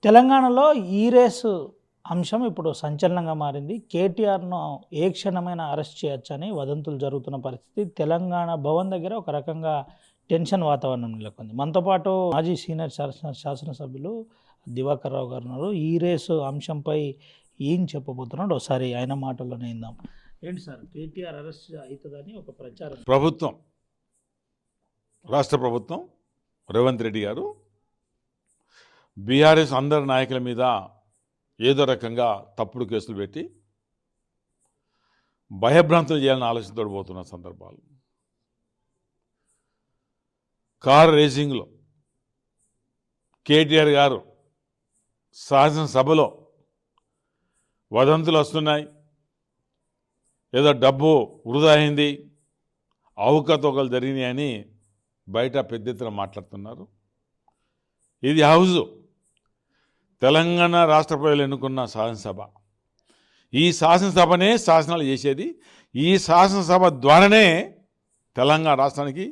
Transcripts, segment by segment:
తెలంగాణలో ఈ రేసు అంశం ఇప్పుడు సంచలనంగా మారింది. కేటీఆర్‌ను ఏ క్షణమైనా అరెస్ట్ చేయొచ్చని వదంతులు జరుగుతున్న పరిస్థితి. తెలంగాణ భవన్ దగ్గర ఒక రకంగా టెన్షన్ వాతావరణం నెలకొంది. మనతో పాటు మాజీ సీనియర్ శాసనసభ్యులు దివాకర్ రావు గారు ఉన్నారు. ఈ రేసు అంశంపై ఏం చెప్పబోతున్నాడో ఒకసారి ఆయన మాటల్లోనే విందాం. ఏంటి సార్, కేటీఆర్ అరెస్ట్ అవుతుందని ఒక ప్రచారం. రాష్ట్ర ప్రభుత్వం రేవంత్ రెడ్డి గారు బీఆర్ఎస్ అందరి నాయకుల మీద ఏదో రకంగా తప్పుడు కేసులు పెట్టి భయభ్రాంతులు చేయాలని ఆలోచనతో పోతున్న సందర్భాలు. కార్ రేసింగ్లో కేటీఆర్ గారు శాసనసభలో వదంతులు వస్తున్నాయి, ఏదో డబ్బు వృధా అయింది, అవకతవకలు జరిగినాయని బయట పెద్ద ఎత్తున మాట్లాడుతున్నారు. ఇది హౌజు, తెలంగాణ రాష్ట్ర ప్రజలు ఎన్నుకున్న శాసనసభ. ఈ శాసనసభనే శాసనాలు చేసేది. ఈ శాసనసభ ద్వారానే తెలంగాణ రాష్ట్రానికి,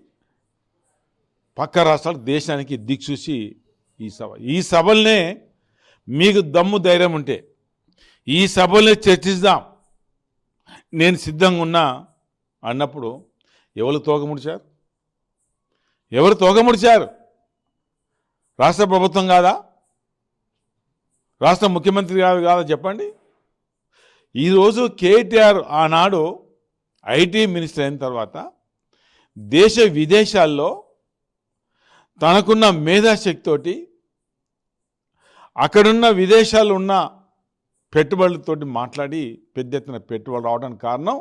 పక్క రాష్ట్రాలు, దేశానికి దిక్సూచి ఈ సభలనే మీకు దమ్ము ధైర్యం ఉంటే ఈ సభల్ని చర్చిద్దాం, నేను సిద్ధంగా ఉన్నా అన్నప్పుడు ఎవరు తోకముడిచారు? ఎవరు తోకముడిచారు? రాష్ట్ర ప్రభుత్వం కాదా? రాష్ట్ర ముఖ్యమంత్రి గారు కాదా? చెప్పండి. ఈరోజు కేటీఆర్ ఆనాడు ఐటీ మినిస్టర్ అయిన తర్వాత దేశ విదేశాల్లో తనకున్న మేధాశక్తితోటి అక్కడున్న విదేశాల్లో ఉన్న పెట్టుబడులతోటి మాట్లాడి పెద్ద ఎత్తున పెట్టుబడులు రావడానికి కారణం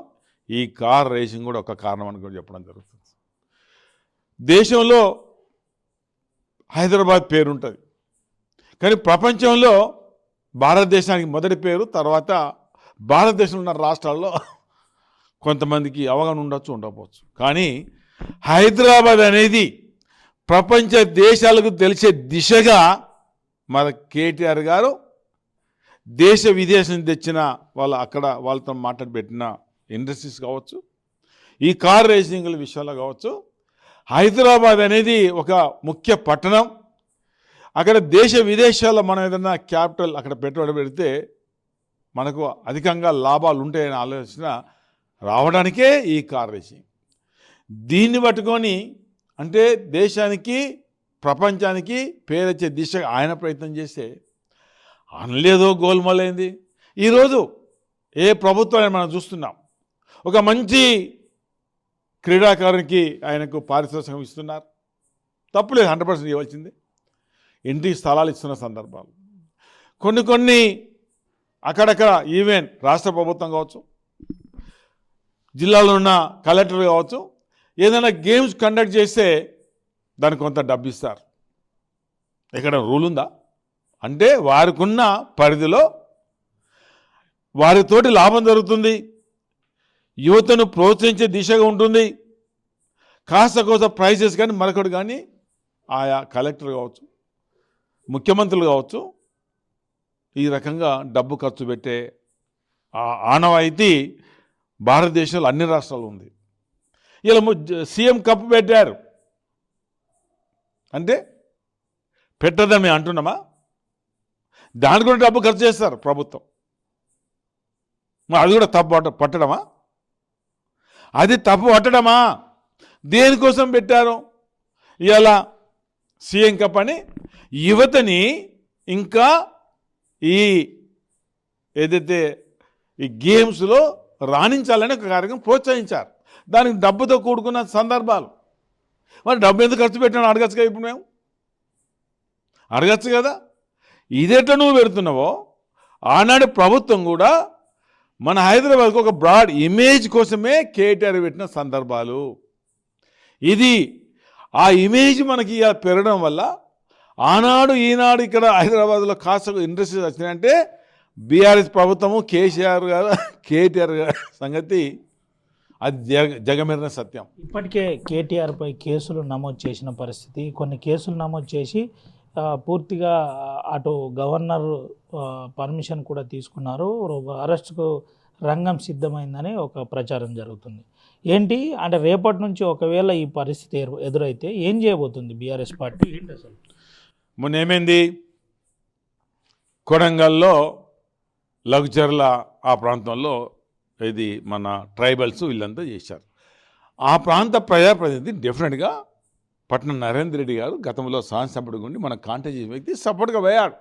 ఈ కార్ రేసింగ్ కూడా ఒక కారణం అని కూడా చెప్పడం జరుగుతుంది. దేశంలో హైదరాబాద్ పేరు ఉంటుంది, కానీ ప్రపంచంలో భారతదేశానికి మొదటి పేరు, తర్వాత భారతదేశంలో ఉన్న రాష్ట్రాల్లో కొంతమందికి అవగాహన ఉండొచ్చు, ఉండకపోవచ్చు, కానీ హైదరాబాద్ అనేది ప్రపంచ దేశాలకు తెలిసే దిశగా మన కేటీఆర్ గారు దేశ విదేశం తెచ్చిన వాళ్ళతో మాట్లాడి పెట్టిన ఇండస్ట్రీస్ కావచ్చు, ఈ కార్ రేసింగ్ల విషయాల్లో కావచ్చు. హైదరాబాద్ అనేది ఒక ముఖ్య పట్టణం. అక్కడ దేశ విదేశాల్లో మనం ఏదైనా క్యాపిటల్ అక్కడ పెట్టుబడి పెడితే మనకు అధికంగా లాభాలు ఉంటాయనే ఆలోచన రావడానికే ఈ కార్ రేసింగ్. దీన్ని పట్టుకొని అంటే దేశానికి, ప్రపంచానికి పేరొచ్చే దిశగా ఆయన ప్రయత్నం చేస్తే అనలేదో గోల్మాలైంది. ఈరోజు ఏ ప్రభుత్వాన్ని మనం చూస్తున్నాం, ఒక మంచి క్రీడాకారునికి ఆయనకు పారితోషికం ఇస్తున్నారు, తప్పులేదు, 100% ఇవ్వాల్సిందే. ఇంటి స్థలాలు ఇస్తున్న సందర్భాలు కొన్ని అక్కడక్కడ ఈవెన్ రాష్ట్ర ప్రభుత్వం కావచ్చు, జిల్లాలో ఉన్న కలెక్టర్ కావచ్చు, ఏదైనా గేమ్స్ కండక్ట్ చేస్తే దానికి కొంత డబ్బు ఇస్తారు. ఎక్కడ రూల్ ఉందా? అంటే వారికున్న పరిధిలో వారితోటి లాభం జరుగుతుంది, యువతను ప్రోత్సహించే దిశగా ఉంటుంది. కాస్త కోస ప్రైజెస్ కానీ మరొకటి కానీ ఆయా కలెక్టర్ కావచ్చు, ముఖ్యమంత్రులు కావచ్చు, ఈ రకంగా డబ్బు ఖర్చు పెట్టే ఆనవాయితీ భారతదేశంలో అన్ని రాష్ట్రాలు ఉంది. ఇలా సీఎం కప్ పెట్టారు అంటే పెట్టదని మేము అంటున్నామా? దానికి కూడా డబ్బు ఖర్చు చేస్తారు ప్రభుత్వం. అది కూడా తప్పు పట్టడమా? అది తప్పు పట్టడమా? దేనికోసం పెట్టారు? ఇలా సీఎం కప్ అని యువతని ఇంకా ఏదైతే ఈ గేమ్స్లో రాణించాలని ఒక కార్యక్రమం ప్రోత్సహించారు. దానికి డబ్బుతో కూడుకున్న సందర్భాలు. మరి డబ్బు ఎందుకు ఖర్చు పెట్టాను అడగచ్చు కదా, ఇప్పుడు మేము అడగచ్చు కదా. ఇదేట నువ్వు పెడుతున్నావో, ఆనాడు ప్రభుత్వం కూడా మన హైదరాబాద్కు ఒక బ్రాడ్ ఇమేజ్ కోసమే కేటీఆర్ పెట్టిన సందర్భాలు. ఇది ఆ ఇమేజ్ మనకి పెరగడం వల్ల ఆనాడు ఈనాడు ఇక్కడ హైదరాబాద్లో కాస్త ఇండస్ట్రీస్ వచ్చినాయంటే బీఆర్ఎస్ ప్రభుత్వము, కేసీఆర్ గారు, కేటీఆర్ గారి సంగతి అది జగమెరిన సత్యం. ఇప్పటికే కేటీఆర్పై కేసులు నమోదు చేసిన పరిస్థితి, కొన్ని కేసులు నమోదు చేసి పూర్తిగా అటు గవర్నర్ పర్మిషన్ కూడా తీసుకున్నారు, అరెస్టుకు రంగం సిద్ధమైందని ఒక ప్రచారం జరుగుతుంది. ఏంటి అంటే రేపటి నుంచి ఒకవేళ ఈ పరిస్థితి ఎదురైతే ఏం చేయబోతుంది బీఆర్ఎస్ పార్టీ? ఏంటి అసలు మొన్న ఏమైంది? కొడంగల్లో లగ్జర్ల ఆ ప్రాంతంలో ఇది మన ట్రైబల్స్ వీళ్ళంతా చేశారు. ఆ ప్రాంత ప్రజాప్రతినిధి డెఫినెట్గా పట్నం నరేంద్ర రెడ్డి గారు గతంలో శాసనసభ్యుడిగా ఉండి మన కాంటాక్ట్ చేసిన వ్యక్తి సపోర్ట్గా పోయాడు.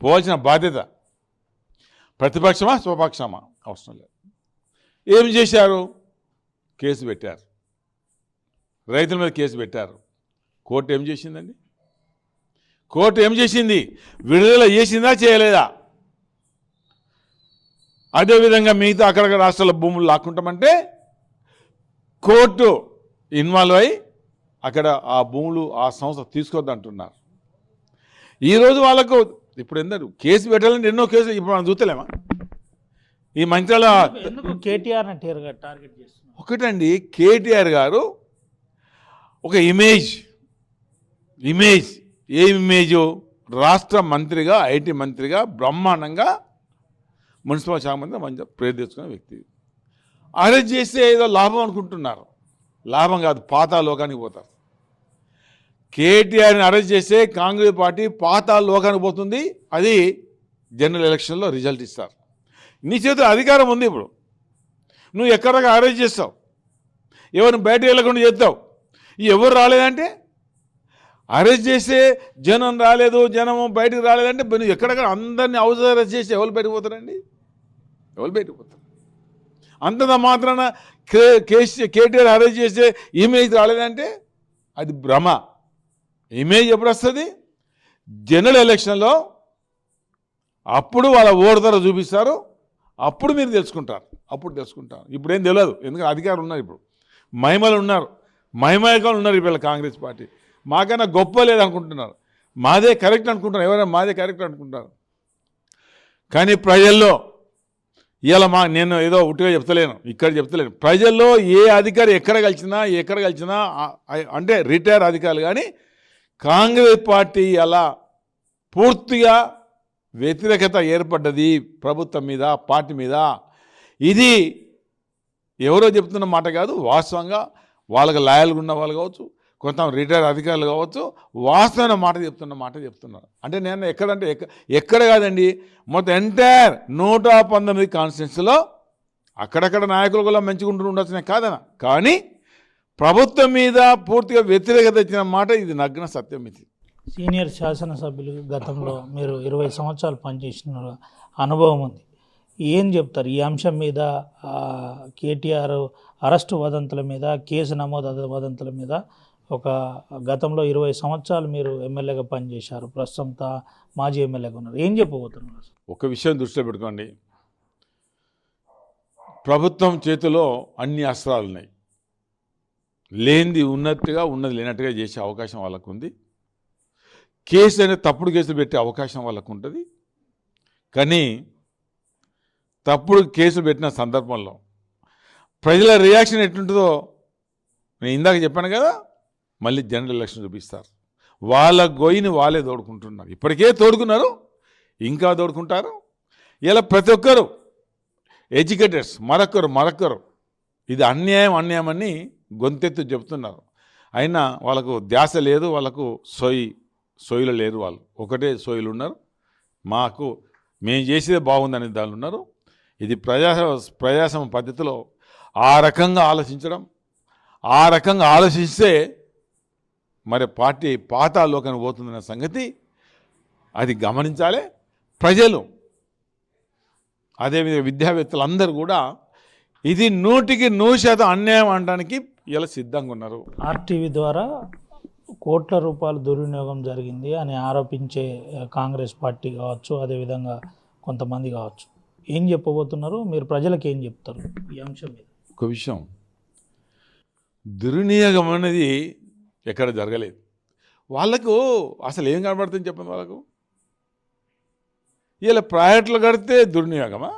పోవాల్సిన బాధ్యత ప్రతిపక్షమా స్వపక్షమా అవసరం లేదు. ఏం చేశారు? కేసు పెట్టారు, రైతుల మీద కేసు పెట్టారు. కోర్టు ఏం చేసిందండి? కోర్టు ఏం చేసింది? విడుదల చేసిందా చేయలేదా? అదేవిధంగా మిగతా అక్కడక్కడ రాష్ట్రాల భూములు లాక్కుంటామంటే కోర్టు ఇన్వాల్వ్ అయ్యి అక్కడ ఆ భూములు ఆ సంస్థ తీసుకోవద్దంటున్నారు. ఈరోజు వాళ్ళకు ఇప్పుడు ఎందుకు కేసు పెట్టాలంటే ఎన్నో కేసులు ఇప్పుడు మనం చూస్తలేమా? ఈ మంత్రాల కేటీఆర్ టార్గెట్ చేస్తున్నారు. ఒకటండి, కేటీఆర్ గారు ఒక ఇమేజ్ ఏ ఇమేజు? రాష్ట్ర మంత్రిగా, ఐటీ మంత్రిగా బ్రహ్మాండంగా మున్సిపల్ శాఖ మంత్రి మంచి పేరు తెచ్చుకునే వ్యక్తి. అరెస్ట్ చేస్తే ఏదో లాభం అనుకుంటున్నారు. లాభం కాదు, పాతాళలోకానికి పోతారు. కేటీఆర్ని అరెస్ట్ చేస్తే కాంగ్రెస్ పార్టీ పాతాళలోకానికి పోతుంది. అది జనరల్ ఎలక్షన్లో రిజల్ట్ ఇస్తారు. నీ చేతిలో అధికారం ఉంది. ఇప్పుడు నువ్వు ఎక్కడ అరెస్ట్ చేస్తావు, ఎవరిని బయట వెళ్ళకుండా చేస్తావు. ఎవరు రాలేదంటే అరెస్ట్ చేస్తే జనం రాలేదు, జనము బయటకు రాలేదంటే నువ్వు ఎక్కడెక్కడ అందరినీ హౌస్ అరెస్ట్ చేసి ఎవరు బయటకు పోతారండి? ఎవరు బయటకు పోతారు? అంతదా మాత్రాన కేటీఆర్ అరెస్ట్ చేస్తే ఇమేజ్ రాలేదంటే అది భ్రమ. ఇమేజ్ ఎప్పుడు వస్తుంది? జనరల్ ఎలక్షన్లో అప్పుడు వాళ్ళ ఓడతర చూపిస్తారు, అప్పుడు మీరు తెలుసుకుంటారు. ఇప్పుడు ఏం తెలియదు, ఎందుకంటే అధికారులు ఉన్నారు. ఇప్పుడు మహిమలు ఉన్నారు, మహిమలు ఉన్నారు. ఇప్పుడు కాంగ్రెస్ పార్టీ మాకన్నా గొప్ప లేదనుకుంటున్నారు, మాదే కరెక్ట్ అనుకుంటున్నారు. ఎవరైనా మాదే కరెక్ట్ అనుకుంటున్నారు. కానీ ప్రజల్లో ఇవాళ నేను ఏదో ఉట్టిగా చెప్తలేను, ఇక్కడ చెప్తలేను. ప్రజల్లో ఏ అధికారి ఎక్కడ కలిసినా అంటే రిటైర్ అధికారులు కానీ కాంగ్రెస్ పార్టీ అలా పూర్తిగా వ్యతిరేకత ఏర్పడ్డది ప్రభుత్వం మీద, పార్టీ మీద. ఇది ఎవరో చెప్తున్న మాట కాదు, వాస్తవంగా వాళ్ళకి లాయల్గా ఉన్న వాళ్ళు కావచ్చు, కొంత రిటైర్ అధికారులు కావచ్చు, వాస్తవమైన మాట చెప్తున్నారు. అంటే నేను ఎక్కడ కాదండి, మొత్తం ఎంటైర్ 119 కాన్స్టిట్యున్సీలో అక్కడక్కడ నాయకులు కూడా మంచిగా ఉండొచ్చిన కాదన, కానీ ప్రభుత్వం మీద పూర్తిగా వ్యతిరేకత ఇచ్చిన మాట ఇది నగ్న సత్యం. ఇది సీనియర్ శాసనసభ్యులు గతంలో మీరు 20 సంవత్సరాలు పనిచేసిన అనుభవం ఉంది. ఏం చెప్తారు ఈ అంశం మీద? కేటీఆర్ అరెస్టు వదంతుల మీద, కేసు నమోదు వదంతుల మీద ఒక గతంలో 20 సంవత్సరాలు మీరు ఎమ్మెల్యేగా పనిచేశారు, ప్రస్తుతం మాజీ ఎమ్మెల్యేగా ఉన్నారు. ఏం చెప్పబోతున్నారు? ఒక విషయం దృష్టిలో పెట్టుకోండి, ప్రభుత్వం చేతిలో అన్ని అస్త్రాలు ఉన్నాయి. లేనిది ఉన్నట్టుగా, ఉన్నది లేనట్టుగా చేసే అవకాశం వాళ్ళకు ఉంది. కేసు అనేది తప్పుడు కేసులు పెట్టే అవకాశం వాళ్ళకు ఉంటుంది. కానీ తప్పుడు కేసులు పెట్టిన సందర్భంలో ప్రజల రియాక్షన్ ఎట్లుంటుందో నేను ఇందాక చెప్పాను కదా, మళ్ళీ జనరల్ ఎలక్షన్ చూపిస్తారు. వాళ్ళ గొయ్యిని వాళ్ళే తోడుకుంటున్నారు. ఇప్పటికే తోడుకున్నారు, ఇంకా తోడుకుంటారు. ఇలా ప్రతి ఒక్కరు ఎడ్యుకేటర్స్ మరొక్కరు ఇది అన్యాయం అని గొంతెత్తు చెబుతున్నారు. అయినా వాళ్ళకు ధ్యాస లేదు, వాళ్ళకు సోయిలో లేరు. వాళ్ళు ఒకటే సోయిలు ఉన్నారు. మేము చేసేదే బాగుందనే దానిలో ఉన్నారు. ఇది ప్రజాస్వామ్య పద్ధతిలో ఆ రకంగా ఆలోచిస్తే మరి పార్టీ పాతాళలోకానికి పోతుందన్న సంగతి అది గమనించాలి ప్రజలు. అదేవిధంగా విద్యావేత్తలు అందరూ కూడా ఇది 100% అన్యాయం అనడానికి ఇలా సిద్ధంగా ఉన్నారు. ఆర్టీవీ ద్వారా కోట్ల రూపాయల దుర్వినియోగం జరిగింది అని ఆరోపించే కాంగ్రెస్ పార్టీ కావచ్చు, అదేవిధంగా కొంతమంది కావచ్చు, ఏం చెప్పబోతున్నారు మీరు? ప్రజలకు ఏం చెప్తారు ఈ అంశం మీద? ఒక విషయం, దుర్వినియోగం అనేది ఎక్కడ జరగలేదు. వాళ్ళకు అసలు ఏం కనబడుతుంది చెప్పండి? వాళ్ళకు ఇలా ప్రైవేట్లు కడితే దుర్వినియోగమా?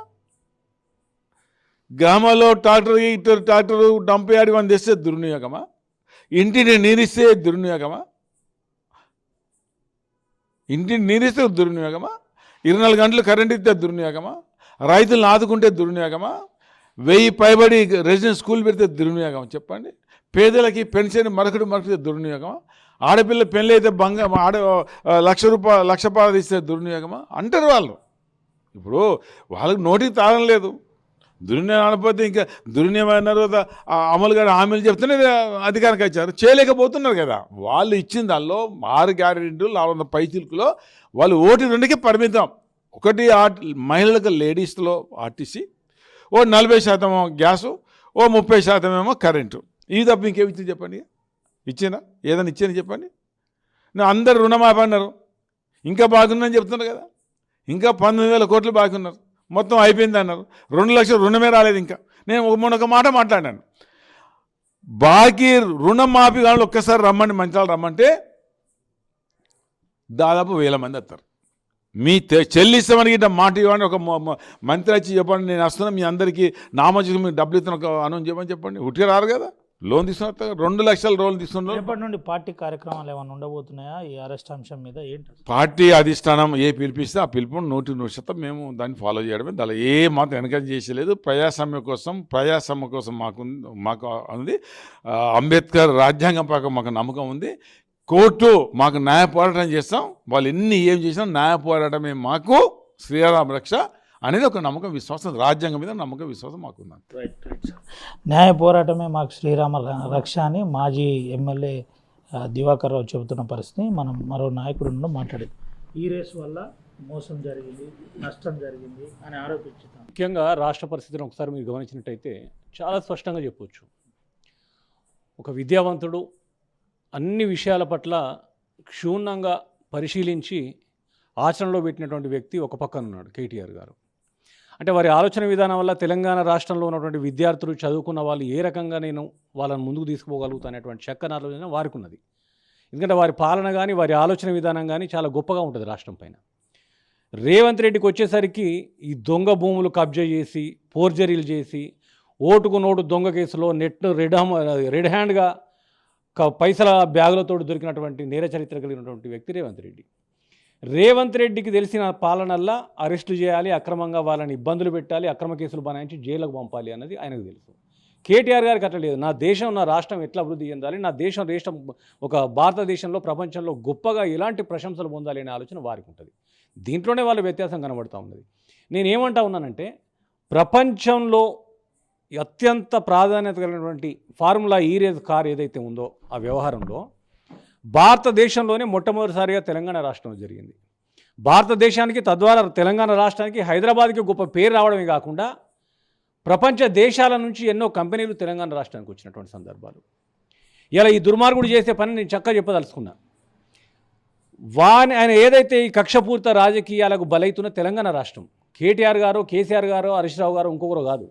గ్రామాల్లో ట్రాక్టర్ డంప్ యార్డ్ అని తెస్తే దుర్వినియోగమా? ఇంటిని నీరిస్తే దుర్వినియోగమా? 24 గంటలు కరెంట్ ఇస్తే దుర్వినియోగమా? రైతులను ఆదుకుంటే దుర్వినియోగమా? 1000 పైబడి రెసిడెన్స్ స్కూల్ పెడితే దుర్వినియోగమా? చెప్పండి. పేదలకి పెన్షన్ మరొకటి దుర్వినియోగమా? ఆడపిల్ల పెళ్ళి అయితే లక్ష ఇస్తే దుర్వినియోగమా అంటారు వాళ్ళు. ఇప్పుడు వాళ్ళకి నోటికి తాళం లేదు. దుర్వినియోగం అనకపోతే ఇంకా దుర్వినియోగం అన్నారు కదా, అమలు గారు హామీలు చెప్తేనే అధికారానికి వచ్చారు, చేయలేకపోతున్నారు కదా. వాళ్ళు ఇచ్చిన దానిలో 6 గ్యారెంటీలు 400 పైచిలుకులో వాళ్ళు 1-2కే పరిమితం. ఒకటి మహిళలకు లేడీస్లో ఆర్టీసీ, 40% గ్యాసు, 30% ఏమో కరెంటు. ఇవి తప్ప ఇంకేమి ఇచ్చింది చెప్పండి? ఇచ్చేనా? ఏదైనా ఇచ్చేనా చెప్పండి? అందరు రుణమాఫీ అన్నారు, ఇంకా బాగుందని చెప్తున్నారు కదా. ఇంకా 19,000 కోట్లు బాకీ ఉన్నారు, మొత్తం అయిపోయింది అన్నారు. 2 లక్షలు రుణమే రాలేదు. ఇంకా నేను మొన్న ఒక మాట మాట్లాడాను, బాకీ రుణమాఫీ కానీ ఒక్కసారి రమ్మండి, మంచాలు రమ్మంటే దాదాపు 1000 మంది వస్తారు. మీ చెల్లిస్తామని ఇట్లా మాట ఇవ్వండి, ఒక మంత్రి వచ్చి చెప్పండి నేను వస్తున్నా మీ అందరికీ నామోజీకి మీకు డబ్బులు ఇస్తున్న ఒక అనౌన్స్ చెప్పని చెప్పండి. ఉట్టిగా రారు కదా. లోన్ తీసుకున్నారు, 2 లక్షల లోన్ తీసుకున్నారు. రేపటి నుండి పార్టీ కార్యక్రమాలు ఏమైనా ఉండబోతున్నాయా ఈ అరెస్ట్ అంశం మీద? ఏంటి పార్టీ అధిష్టానం ఏ పిలిపిస్తే ఆ పిలుపును 100% మేము దాన్ని ఫాలో చేయడమే. దానిలో ఏ మాత్రం వెనకం చేసేలేదు. ప్రజాస్వామ్యం కోసం మాకు ఉంది. అంబేద్కర్ రాజ్యాంగం ప్రకారం మాకు నమ్మకం ఉంది. కోర్టు మాకు న్యాయ పోరాటం చేస్తాం. వాళ్ళు ఏం చేసినా న్యాయ పోరాటమే మాకు శ్రీరామ రక్ష అనేది ఒక నమ్మకం, విశ్వాసం, రాజ్యాంగం మీద నమ్మకం, విశ్వాసం మాకుంది. న్యాయ పోరాటమే మాకు శ్రీరామ రక్ష అని మాజీ ఎమ్మెల్యే దివాకర్ రావు చెబుతున్న పరిస్థితి మనం మరో నాయకుడు మాట్లాడేది. ఈ రేసు వల్ల మోసం జరిగింది, నష్టం జరిగింది అని ఆరోపించుతాం. ముఖ్యంగా రాష్ట్ర పరిస్థితిని ఒకసారి మీరు గమనించినట్టయితే చాలా స్పష్టంగా చెప్పవచ్చు. ఒక విద్యావంతుడు అన్ని విషయాల పట్ల క్షుణ్ణంగా పరిశీలించి ఆచరణలో పెట్టినటువంటి వ్యక్తి ఒక పక్కన ఉన్నాడు, కేటీఆర్ గారు. అంటే వారి ఆలోచన విధానం వల్ల తెలంగాణ రాష్ట్రంలో ఉన్నటువంటి విద్యార్థులు, చదువుకున్న వాళ్ళు ఏ రకంగా నేను వాళ్ళని ముందుకు తీసుకుపోగలుగుతా అనేటువంటి చక్కని ఆలోచన వారికి ఉన్నది. ఎందుకంటే వారి పాలన కానీ వారి ఆలోచన విధానం కానీ చాలా గొప్పగా ఉంటుంది రాష్ట్రం పైన. రేవంత్ రెడ్డికి వచ్చేసరికి ఈ దొంగ భూములు కబ్జా చేసి, ఫోర్జరీలు చేసి, ఓటుకు నోటు దొంగ కేసులో రెడ్ హ్యాండ్గా పైసల బ్యాగులతో దొరికినటువంటి నేర చరిత్ర కలిగినటువంటి వ్యక్తి రేవంత్ రెడ్డికి తెలిసిన పాలనల్లా అరెస్టు చేయాలి, అక్రమంగా వాళ్ళని ఇబ్బందులు పెట్టాలి, అక్రమ కేసులు బనాయించి జైలుకు పంపాలి అన్నది ఆయనకు తెలుసు. కేటీఆర్ గారికి అట్లా లేదు. నా దేశం, నా రాష్ట్రం ఎట్లా అభివృద్ధి చెందాలి, నా దేశం ఒక భారతదేశంలో ప్రపంచంలో గొప్పగా ఎలాంటి ప్రశంసలు పొందాలి అనే ఆలోచన వారికి ఉంటుంది. దీంట్లోనే వాళ్ళ వ్యత్యాసం కనబడుతూ ఉన్నది. నేనేమంటా ఉన్నానంటే, ప్రపంచంలో అత్యంత ప్రాధాన్యత కలిగినటువంటి ఫార్ములా ఈ రేస్ కార్ ఏదైతే ఉందో ఆ వ్యవహారంలో భారతదేశంలోనే మొట్టమొదటిసారిగా తెలంగాణ రాష్ట్రం జరిగింది. భారతదేశానికి, తద్వారా తెలంగాణ రాష్ట్రానికి, హైదరాబాద్కి గొప్ప పేరు రావడమే కాకుండా ప్రపంచ దేశాల నుంచి ఎన్నో కంపెనీలు తెలంగాణ రాష్ట్రానికి వచ్చినటువంటి సందర్భాలు. ఇలా ఈ దుర్మార్గుడు చేసే పని నేను చక్కగా చెప్పదలుచుకున్నా. ఆయన ఏదైతే ఈ కక్షపూరిత రాజకీయాలకు బలైతున్న తెలంగాణ రాష్ట్రం, కేటీఆర్ గారు, కేసీఆర్ గారు, హరీష్ రావు గారు ఇంకొకరు కాదు,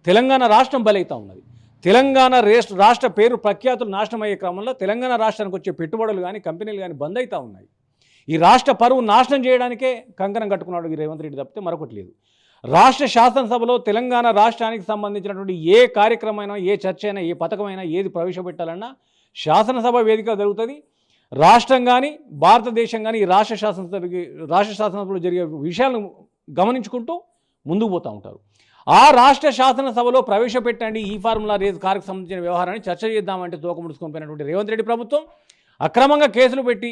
తెలంగాణ రాష్ట్రం బలైతా ఉన్నది. తెలంగాణ రాష్ట్ర పేరు ప్రఖ్యాతులు నాశనం అయ్యే క్రమంలో తెలంగాణ రాష్ట్రానికి వచ్చే పెట్టుబడులు కానీ కంపెనీలు కానీ బంద్ అవుతూ ఉన్నాయి. ఈ రాష్ట్ర పరువు నాశనం చేయడానికే కంకణం కట్టుకున్నాడు ఈ రేవంత్ రెడ్డి తప్పితే మరొకటి లేదు. రాష్ట్ర శాసనసభలో తెలంగాణ రాష్ట్రానికి సంబంధించినటువంటి ఏ కార్యక్రమమైనా, ఏ చర్చ అయినా, ఏ పథకమైనా, ఏది ప్రవేశపెట్టాలన్నా శాసనసభ వేదిక జరుగుతుంది. రాష్ట్రం కానీ, భారతదేశం కానీ ఈ రాష్ట్ర శాసనసభలో జరిగే విషయాలను గమనించుకుంటూ ముందుకు పోతూ ఉంటారు. ఆ రాష్ట్ర శాసనసభలో ప్రవేశపెట్టండి ఈ ఫార్ములా రేజ్ కారుకు సంబంధించిన వ్యవహారాన్ని చర్చ చేద్దామంటే తోకముడుచుకొని పోయినటువంటి రేవంత్ రెడ్డి ప్రభుత్వం అక్రమంగా కేసులు పెట్టి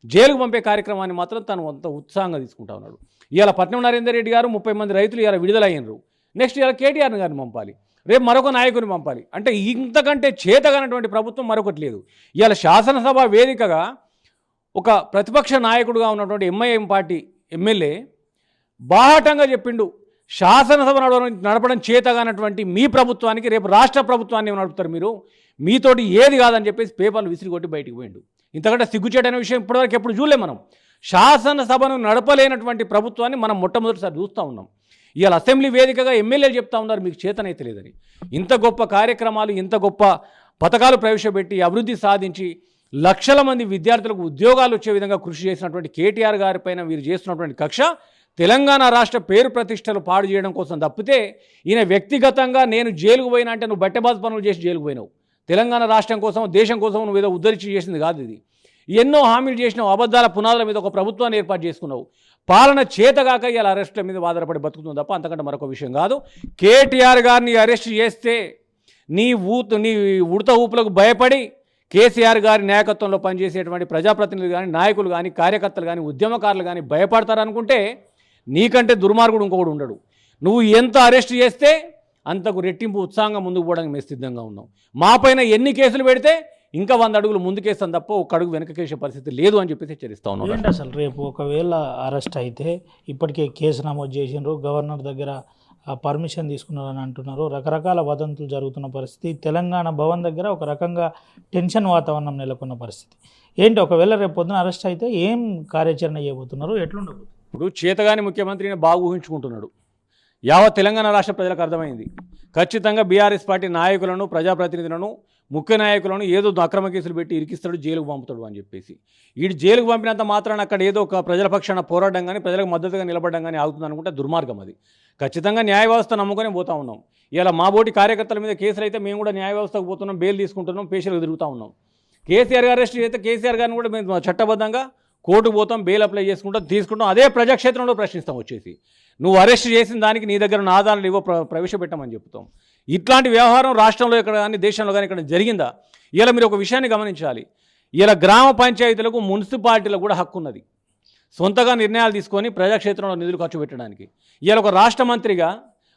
జైలుకు పంపే కార్యక్రమాన్ని మాత్రం తను అంత ఉత్సాహంగా తీసుకుంటా ఉన్నాడు. ఇవాళ పట్నం నరేందర్ రెడ్డి గారు 30 మంది రైతులు ఇవాళ విడుదలయ్యారు. నెక్స్ట్ ఇవాళ కేటీఆర్ గారిని పంపాలి, రేపు మరొక నాయకుని పంపాలి. అంటే ఇంతకంటే చేతగానటువంటి ప్రభుత్వం మరొకటి లేదు. ఇవాళ శాసనసభ వేదికగా ఒక ప్రతిపక్ష నాయకుడుగా ఉన్నటువంటి ఎంఐఎం పార్టీ ఎమ్మెల్యే బాహాటంగా చెప్పిండు, శాసనసభ నడపడం చేతగానటువంటి మీ ప్రభుత్వానికి రేపు రాష్ట్ర ప్రభుత్వాన్ని నడుపుతారు మీరు, మీతోటి ఏది కాదని చెప్పేసి పేపర్లు విసిరికొట్టి బయటికి పోయిండు. ఇంతకంటే సిగ్గుచేటనే విషయం ఇప్పటివరకు ఎప్పుడు చూడలే. మనం శాసనసభను నడపలేనటువంటి ప్రభుత్వాన్ని మనం మొట్టమొదటిసారి చూస్తూ ఉన్నాం. ఇవాళ అసెంబ్లీ వేదికగా ఎమ్మెల్యేలు చెప్తా ఉన్నారు మీకు చేతనైతే లేదని. ఇంత గొప్ప కార్యక్రమాలు, ఇంత గొప్ప పథకాలు ప్రవేశపెట్టి అభివృద్ధి సాధించి లక్షల మంది విద్యార్థులకు ఉద్యోగాలు వచ్చే విధంగా కృషి చేసినటువంటి కేటీఆర్ గారి పైన వీరు చేస్తున్నటువంటి కక్ష తెలంగాణ రాష్ట్ర పేరు ప్రతిష్టలు పాడు చేయడం కోసం తప్పితే ఈయన వ్యక్తిగతంగా నేను జైలుకు పోయినా అంటే నువ్వు బట్టెబాజు పనులు చేసి జైలుకు పోయినావు, తెలంగాణ రాష్ట్రం కోసం, దేశం కోసం నువ్వు ఏదో ఉద్ధరించి చేసింది కాదు ఇది. ఎన్నో హామీలు చేసినావు, అబద్ధాల పునాదుల మీద ఒక ప్రభుత్వాన్ని ఏర్పాటు చేసుకున్నావు. పాలన చేతగాక ఇలా అరెస్టుల మీద ఆధారపడి బతుకుతుంది తప్ప అంతకంటే మరొక విషయం కాదు. కేటీఆర్ గారిని అరెస్ట్ చేస్తే నీ ఉడత ఊపులకు భయపడి కేసీఆర్ గారి నాయకత్వంలో పనిచేసేటువంటి ప్రజాప్రతినిధులు కానీ, నాయకులు కానీ, కార్యకర్తలు కానీ, ఉద్యమకారులు కానీ భయపడతారనుకుంటే నీకంటే దుర్మార్గుడు ఇంకొకడు ఉండడు. నువ్వు ఎంత అరెస్ట్ చేస్తే అంతకు రెట్టింపు ఉత్సాహంగా ముందుకు పోవడానికి మేము సిద్ధంగా ఉన్నాం. మా పైన ఎన్ని కేసులు పెడితే ఇంకా 100 అడుగులు ముందుకేస్తాం తప్ప ఒక్క అడుగు వెనకకేసే పరిస్థితి లేదు అని చెప్పేసి హెచ్చరిస్తా ఉన్నాం. ఏంటి అసలు రేపు ఒకవేళ అరెస్ట్ అయితే ఇప్పటికే కేసు నమోదు చేసినారు, గవర్నర్ దగ్గర పర్మిషన్ తీసుకున్నారని అంటున్నారు, రకరకాల వదంతులు జరుగుతున్న పరిస్థితి, తెలంగాణ భవన్ దగ్గర ఒక రకంగా టెన్షన్ వాతావరణం నెలకొన్న పరిస్థితి. ఏంటి ఒకవేళ రేపు పొద్దున అరెస్ట్ అయితే ఏం కార్యాచరణ చేయబోతున్నారు, ఎట్లుండబోతుంది? ఇప్పుడు చేతగాని ముఖ్యమంత్రిని బాగా ఊహించుకుంటున్నాడు. యావత్ తెలంగాణ రాష్ట్ర ప్రజలకు అర్థమైంది. ఖచ్చితంగా బీఆర్ఎస్ పార్టీ నాయకులను, ప్రజాప్రతినిధులను, ముఖ్య నాయకులను ఏదో అక్రమ కేసులు పెట్టి ఇరికిస్తాడు, జైలుకు పంపుతాడు అని చెప్పేసి. వీడు జైలుకు పంపినంత మాత్రాన అక్కడ ఏదో ఒక ప్రజల పక్షాన పోరాడడం కానీ, ప్రజలకు మద్దతుగా నిలబడడం కానీ ఆగుతుంది అనుకుంటే దుర్మార్గం అది. ఖచ్చితంగా న్యాయ వ్యవస్థ నమ్ముకొని పోతా ఉన్నాం. ఇలా మా బోటి కార్యకర్తల మీద కేసులు అయితే మేము కూడా న్యాయ వ్యవస్థకు పోతున్నాం, బెయిల్ తీసుకుంటున్నాం, పేషీలకు తిరుగుతూ ఉన్నాం. కేసీఆర్ గారు అరెస్ట్ చేస్తే కేసీఆర్ గారిని కూడా మేము చట్టబద్ధంగా కోర్టుకు పోతాం, బెయిల్ అప్లై చేసుకుంటాం, తీసుకుంటాం, అదే ప్రజాక్షేత్రంలో ప్రశ్నిస్తాం. వచ్చేసి నువ్వు అరెస్ట్ చేసిన దానికి నీ దగ్గర ఉన్న ఆధారాలు ఇవ్వ ప్రవేశపెట్టమని చెప్తాం. ఇట్లాంటి వ్యవహారం రాష్ట్రంలో ఇక్కడ కానీ, దేశంలో కానీ ఇక్కడ జరిగిందా? ఇలా మీరు ఒక విషయాన్ని గమనించాలి. ఇలా గ్రామ పంచాయతీలకు, మున్సిపాలిటీలకు కూడా హక్కు ఉన్నది సొంతగా నిర్ణయాలు తీసుకొని ప్రజాక్షేత్రంలో నిధులు ఖర్చు పెట్టడానికి. ఇలా ఒక రాష్ట్ర మంత్రిగా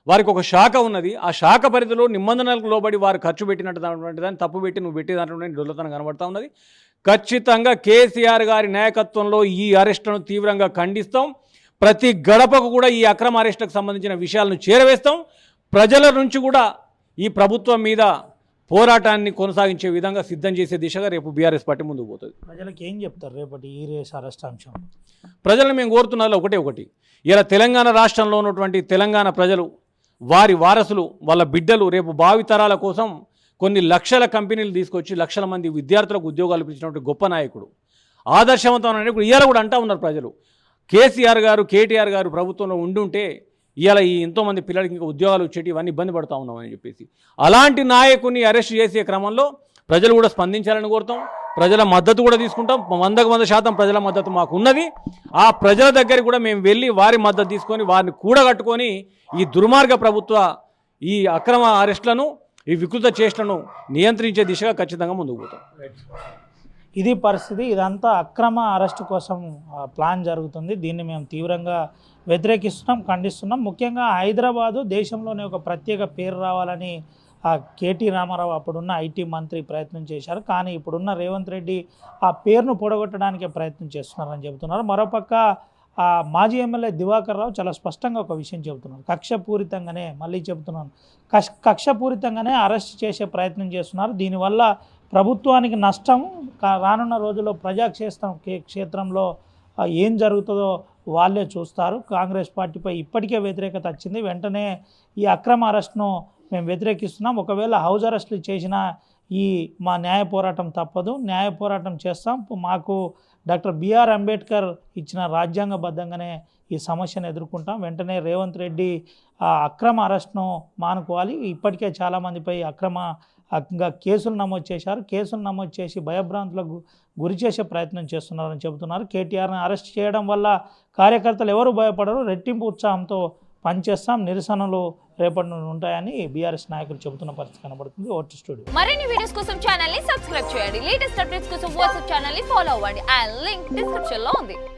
వారికి ఒక శాఖ ఉన్నది. ఆ శాఖ పరిధిలో నిబంధనలకు లోబడి వారు ఖర్చు పెట్టినటువంటి దాన్ని తప్పు పెట్టి నువ్వు పెట్టేదాంట్లో డొల్లతనం కనబడతా ఉన్నది. ఖచ్చితంగా కేసీఆర్ గారి నాయకత్వంలో ఈ అరెస్టులను తీవ్రంగా ఖండిస్తాం. ప్రతి గడపకు కూడా ఈ అక్రమ అరెస్టులకు సంబంధించిన విషయాలను చేరవేస్తాం. ప్రజల నుంచి కూడా ఈ ప్రభుత్వం మీద పోరాటాన్ని కొనసాగించే విధంగా సిద్ధం చేసే దిశగా రేపు బీఆర్ఎస్ పార్టీ ముందుకు పోతుంది. ప్రజలకు ఏం చెప్తారు రేపటి ఈ రేస్ అరెస్ట్ అంశం? ప్రజలను మేము కోరుతున్నది ఒకటి, ఇలా తెలంగాణ రాష్ట్రంలో ఉన్నటువంటి తెలంగాణ ప్రజలు, వారి వారసులు, వాళ్ళ బిడ్డలు రేపు భావితరాల కోసం కొన్ని లక్షల కంపెనీలు తీసుకొచ్చి లక్షల మంది విద్యార్థులకు ఉద్యోగాలు ఇచ్చినటువంటి గొప్ప నాయకుడు, ఆదర్శవంతమైన నాయకుడు ఇవాళ కూడా అంటూ ఉన్నారు ప్రజలు. కేసీఆర్ గారు, కేటీఆర్ గారు ప్రభుత్వంలో ఉండుంటే ఇవాళ ఈ ఎంతోమంది పిల్లలకి ఇంకా ఉద్యోగాలు వచ్చేటి, ఇవన్నీ ఇబ్బంది పడుతూ ఉన్నామని చెప్పేసి. అలాంటి నాయకుడిని అరెస్ట్ చేసే క్రమంలో ప్రజలు కూడా స్పందించాలని కోరుతాం. ప్రజల మద్దతు కూడా తీసుకుంటాం. 100% ప్రజల మద్దతు మాకు ఉన్నది. ఆ ప్రజల దగ్గరికి కూడా మేము వెళ్ళి వారి మద్దతు తీసుకొని వారిని కూడగట్టుకొని ఈ దుర్మార్గ ప్రభుత్వ ఈ అక్రమ అరెస్టులను, ఈ వికృత చేష్టలను నియంత్రించే దిశగా ఖచ్చితంగా ముందుకు పోతాం. ఇది పరిస్థితి. ఇదంతా అక్రమ అరెస్టు కోసం ప్లాన్ జరుగుతుంది. దీన్ని మేము తీవ్రంగా వ్యతిరేకిస్తున్నాం, ఖండిస్తున్నాం. ముఖ్యంగా హైదరాబాదు దేశంలోనే ఒక ప్రత్యేక పేరు రావాలని కేటీ రామారావు అప్పుడున్న ఐటీ మంత్రి ప్రయత్నం చేశారు. కానీ ఇప్పుడున్న రేవంత్ రెడ్డి ఆ పేరును పొడగొట్టడానికే ప్రయత్నం చేస్తున్నారని చెబుతున్నారు. మరోపక్క మాజీ ఎమ్మెల్యే దివాకర్ రావు చాలా స్పష్టంగా ఒక విషయం చెబుతున్నారు. కక్షపూరితంగానే, మళ్ళీ చెబుతున్నాను, కక్షపూరితంగానే అరెస్ట్ చేసే ప్రయత్నం చేస్తున్నారు. దీనివల్ల ప్రభుత్వానికి నష్టం. రానున్న రోజుల్లో క్షేత్రంలో ఏం జరుగుతుందో వాళ్ళే చూస్తారు. కాంగ్రెస్ పార్టీపై ఇప్పటికే వ్యతిరేకత వచ్చింది. వెంటనే ఈ అక్రమ అరెస్ట్ను మేము వ్యతిరేకిస్తున్నాం. ఒకవేళ హౌస్ అరెస్టులు చేసినా మా న్యాయ పోరాటం తప్పదు, న్యాయ పోరాటం చేస్తాం. మాకు డాక్టర్ బిఆర్ అంబేద్కర్ ఇచ్చిన రాజ్యాంగబద్ధంగానే ఈ సమస్యను ఎదుర్కొంటాం. వెంటనే రేవంత్ రెడ్డి అక్రమ అరెస్ట్ను మానుకోవాలి. ఇప్పటికే చాలామందిపై అక్రమంగా కేసులు నమోదు చేశారు. కేసులు నమోదు చేసి భయభ్రాంతులకు గురి చేసే ప్రయత్నం చేస్తున్నారని చెబుతున్నారు. కేటీఆర్ని అరెస్ట్ చేయడం వల్ల కార్యకర్తలు ఎవరు భయపడరు, రెట్టింపు ఉత్సాహంతో పనిచేస్తాం, నిరసనలు రేపటి నుండి ఉంటాయని బీఆర్ఎస్ నాయకులు చెబుతున్న పరిస్థితి కనబడుతుంది. Vote studio. మరిన్ని వీడియోస్ కోసం ఛానల్ ని సబ్స్క్రైబ్ చేయండి. లేటెస్ట్ అప్డేట్స్ కోసం వాట్సాప్ ఛానల్ ని ఫాలో అవ్వండి. ఆ లింక్ డిస్క్రిప్షన్ లో ఉంది.